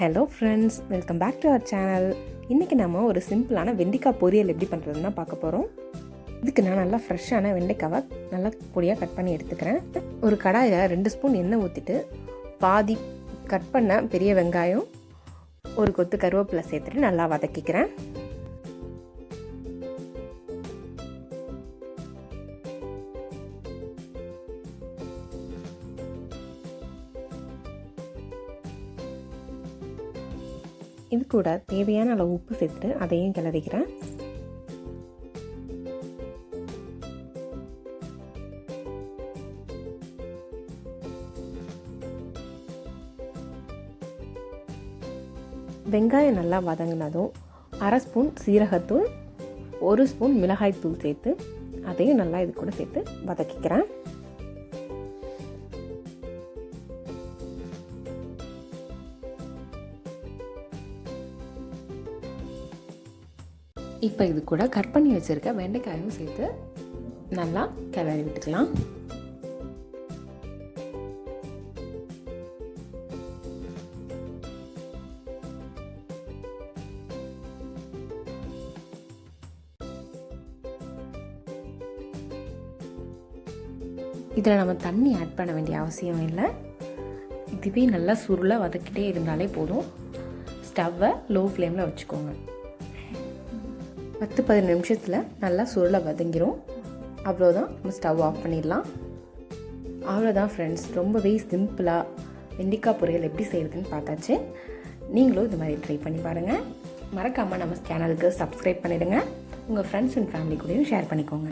Hello friends, welcome back to our channel. இன்றைக்கி நம்ம ஒரு சிம்பிளான வெண்டைக்காய் பொரியல் எப்படி பண்ணுறதுன்னு பார்க்க போகிறோம். இதுக்கு நான் நல்லா ஃப்ரெஷ்ஷான வெண்டைக்காவை நல்லா பொடியாக கட் பண்ணி எடுத்துக்கிறேன். ஒரு கடாயில் 2 ஸ்பூன் எண்ணெய் ஊற்றிட்டு பாதி கட் பண்ண பெரிய வெங்காயம், ஒரு கொத்து கருவேப்பிலை சேர்த்துட்டு நல்லா வதக்கிக்கிறேன். இது கூட தேவையான அளவு உப்பு சேர்த்துட்டு அதையும் கிளறிக்கிறேன். வெங்காயம் நல்லா வதங்கினதும் 1/2 ஸ்பூன் சீரகத்தூள், 1 ஸ்பூன் மிளகாய்த்தூள் சேர்த்து அதையும் நல்லா இது கூட சேர்த்து வதக்கிக்கிறேன். இப்போ இது கூட கட் பண்ணி வச்சுருக்க வெண்டைக்காயும் சேர்த்து நல்லா கிளறி விட்டுக்கலாம். இதில் நம்ம தண்ணி ஆட் பண்ண வேண்டிய அவசியம் இல்லை. இதுவே நல்லா சுருளாக வதக்கிட்டே இருந்தாலே போதும். ஸ்டவ்வை லோ ஃப்ளேமில் வச்சுக்கோங்க. 10-15 நிமிஷத்தில் நல்லா சுருளை வதங்கிரும். அவ்வளோதான், நம்ம ஸ்டவ் ஆஃப் பண்ணிடலாம். அவ்வளோதான் ஃப்ரெண்ட்ஸ், ரொம்பவே சிம்பிளாக வெண்டைக்காய் பொரியல் எப்படி செய்கிறதுன்னு பார்த்தாச்சு. நீங்களும் இது மாதிரி ட்ரை பண்ணி பாருங்கள். மறக்காமல் நம்ம சேனலுக்கு சப்ஸ்கிரைப் பண்ணிவிடுங்க. உங்கள் ஃப்ரெண்ட்ஸ் அண்ட் ஃபேமிலி கூடயும் ஷேர் பண்ணிக்கோங்க.